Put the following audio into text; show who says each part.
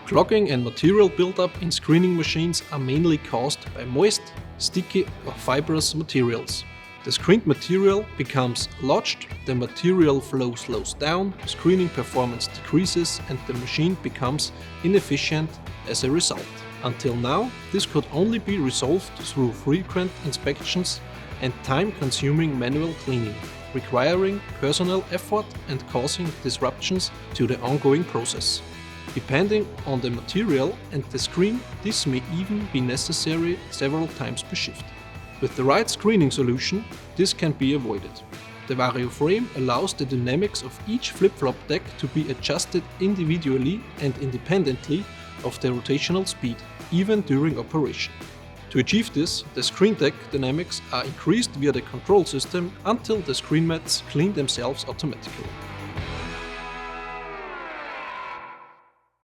Speaker 1: Clogging and material buildup in screening machines are mainly caused by moist, sticky or fibrous materials. The screened material becomes lodged, the material flow slows down, screening performance decreases and the machine becomes inefficient as a result. Until now, this could only be resolved through frequent inspections and time-consuming manual cleaning, requiring personal effort and causing disruptions to the ongoing process. Depending on the material and the screen, this may even be necessary several times per shift. With the right screening solution, this can be avoided. The VARIOframe allows the dynamics of each flip-flop deck to be adjusted individually and independently of the rotational speed, even during operation. To achieve this, the screen deck dynamics are increased via the control system until the screen mats clean themselves automatically.